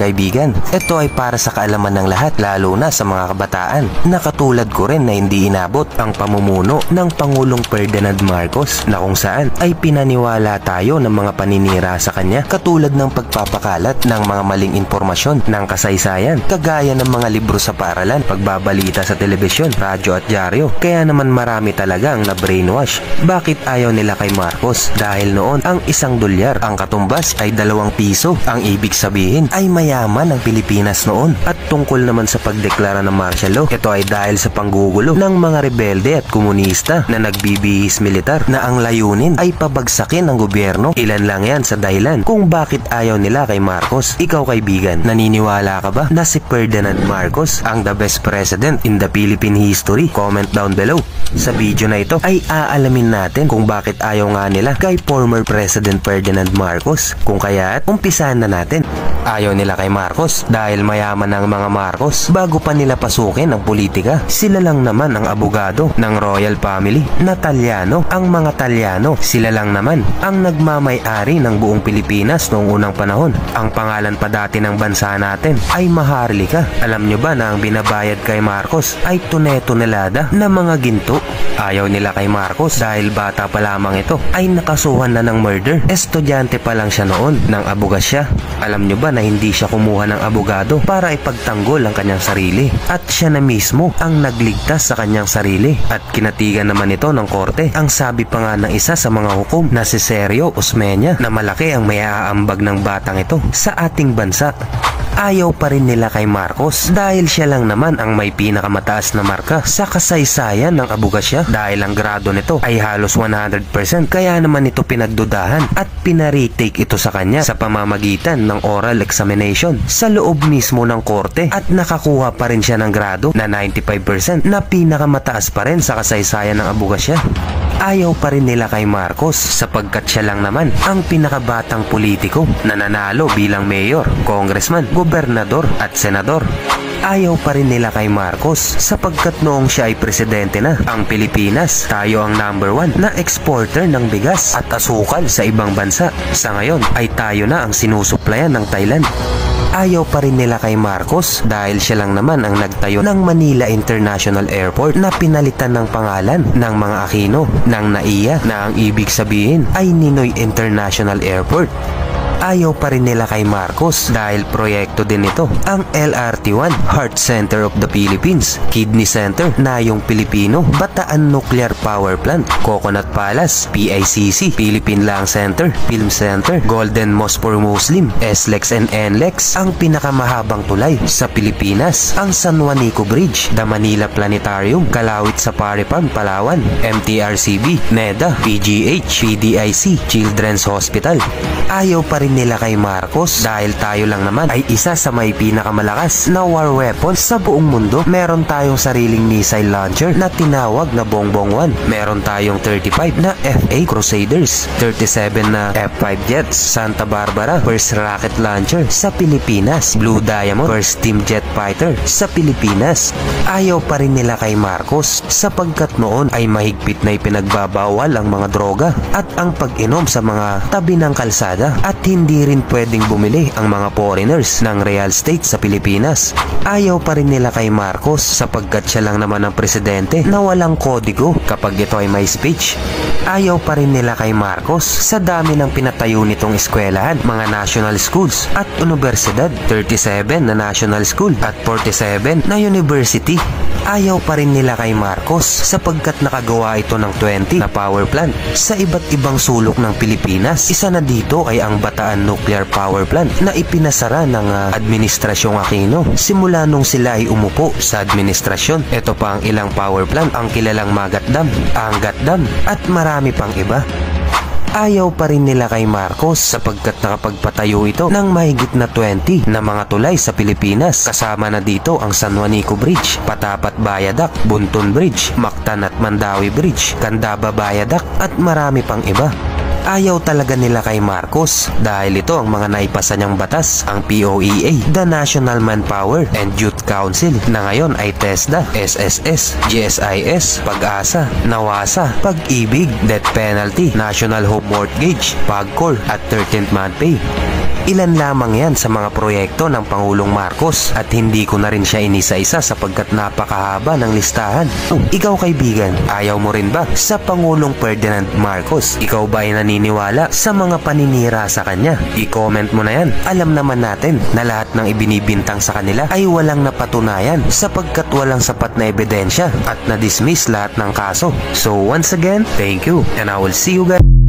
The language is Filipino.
kaibigan, ito ay para sa kaalaman ng lahat, lalo na sa mga kabataan na katulad ko rin na hindi inabot ang pamumuno ng Pangulong Ferdinand Marcos, na kung saan ay pinaniwala tayo ng mga paninira sa kanya, katulad ng pagpapakalat ng mga maling impormasyon ng kasaysayan, kagaya ng mga libro sa paaralan, pagbabalita sa telebisyon, radyo at dyaryo. Kaya naman marami talagang na brainwash. Bakit ayaw nila kay Marcos? Dahil noon ang $1 ang katumbas ay 2 piso. Ang ibig sabihin ay mayaman ang Pilipinas noon. At tungkol naman sa pagdeklara ng martial law, ito ay dahil sa panggugulo ng mga rebelde at komunista na nagbibihis militar na ang layunin ay pabagsakin ang gobyerno. Ilan lang yan sa dahilan kung bakit ayaw nila kay Marcos. Ikaw kaibigan, naniniwala ka ba na si Ferdinand Marcos ang the best president in the Philippine history? Comment down below. Sa video na ito ay aalamin natin kung bakit ayaw nga nila kay former President Ferdinand Marcos. Kung kaya't umpisahan na natin. Ayaw nila kay Marcos dahil mayaman ang mga Marcos bago pa nila pasukin ang politika. Sila lang naman ang abogado ng royal family na Talyano. Ang mga Talyano, sila lang naman ang nagmamay-ari ng buong Pilipinas noong unang panahon. Ang pangalan pa dati ng bansa natin ay Maharlika. Alam nyo ba na ang binabayad kay Marcos ay tune-tunelada na mga ginto? Ayaw nila kay Marcos dahil bata pa lamang ito ay nakasuhan na ng murder. Estudyante pa lang siya noon ng abogasya. Alam nyo ba na hindi siya kumuha ng abogado para ipagtanggol ang kanyang sarili, at siya na mismo ang nagligtas sa kanyang sarili, at kinatigan naman ito ng korte. Ang sabi pa nga ng isa sa mga hukom na si Sergio Osmeña na malaki ang may aambag ng batang ito sa ating bansa. Ayaw pa rin nila kay Marcos dahil siya lang naman ang may pinakamataas na marka sa kasaysayan ng abogasya, dahil ang grado nito ay halos 100%. Kaya naman ito pinagdudahan at pinaretake ito sa kanya sa pamamagitan ng oral examination sa loob mismo ng korte, at nakakuha pa rin siya ng grado na 95% na pinakamataas pa rin sa kasaysayan ng abogasya. Ayaw pa rin nila kay Marcos sapagkat siya lang naman ang pinakabatang politiko na nanalo bilang mayor, congressman, gobernador at senador. Ayaw pa rin nila kay Marcos sapagkat noong siya ay presidente na, ang Pilipinas, tayo ang #1 na exporter ng bigas at asukal sa ibang bansa. Sa ngayon ay tayo na ang sinusuplayan ng Thailand. Ayaw pa rin nila kay Marcos dahil siya lang naman ang nagtayo ng Manila International Airport na pinalitan ng pangalan ng mga Aquino ng NAIA, na ang ibig sabihin ay Ninoy International Airport. Ayaw pa rin nila kay Marcos dahil proyekto din ito ang LRT-1, Heart Center of the Philippines, Kidney Center, Nayong Pilipino, Bataan Nuclear Power Plant, Coconut Palace, PICC, Philippine Lung Center, Film Center, Golden Mosque for Muslim, SLEX and NLEX, ang pinakamahabang tulay sa Pilipinas, ang San Juanico Bridge, The Manila Planetarium, Kalawit sa Paripan, Palawan, MTRCB, NEDA, PGH, PDIC, Children's Hospital. Ayaw pa rin nila kay Marcos dahil tayo lang naman ay isa sa may pinakamalakas na war weapons sa buong mundo. Meron tayong sariling missile launcher na tinawag na Bongbong 1. Meron tayong 35 na FA Crusaders, 37 na F5 jets, Santa Barbara first rocket launcher sa Pilipinas, Blue Diamond first steam jet fighter sa Pilipinas. Ayaw pa rin nila kay Marcos sapagkat noon ay mahigpit na ipinagbabawal ang mga droga at ang pag-inom sa mga tabi ng kalsada, at hindi rin pwedeng bumili ang mga foreigners ng real estate sa Pilipinas. Ayaw pa rin nila kay Marcos sapagkat siya lang naman ang presidente na walang kodigo kapag ito ay may speech. Ayaw pa rin nila kay Marcos sa dami ng pinatayo nitong eskwelahan, mga national schools at universidad, 37 na national school at 47 na university. Ayaw pa rin nila kay Marcos sapagkat nakagawa ito ng 20 na power plant sa iba't ibang sulok ng Pilipinas. Isa na dito ay ang Bataan Nuclear Power Plant na ipinasara ng Administrasyong Aquino simula nung sila ay umupo sa administrasyon. Ito pa ang ilang power plant, ang kilalang Magat Dam, Angat Dam at marami pang iba. Ayaw pa rin nila kay Marcos sapagkat nakapagpatayo ito ng mahigit na 20 na mga tulay sa Pilipinas. Kasama na dito ang San Juanico Bridge, Patapat Viaduct, Buntun Bridge, Mactan at Mandawi Bridge, Candaba Viaduct at marami pang iba. Ayaw talaga nila kay Marcos dahil ito ang mga naipasa niyang batas, ang POEA, the National Manpower and Youth Council na ngayon ay TESDA, SSS, GSIS, Pag-asa, Nawasa, Pag-ibig, Death Penalty, National Home Mortgage, PAGCOR at 13th Month Pay. Ilan lamang yan sa mga proyekto ng Pangulong Marcos at hindi ko na rin siya inisa-isa sapagkat napakahaba ng listahan. Ikaw kaibigan, ayaw mo rin ba sa Pangulong Ferdinand Marcos? Ikaw ba ay naniniwala sa mga paninira sa kanya? I-comment mo na yan. Alam naman natin na lahat ng ibinibintang sa kanila ay walang napatunayan sapagkat walang sapat na ebidensya at na-dismiss lahat ng kaso. So once again, thank you and I will see you guys.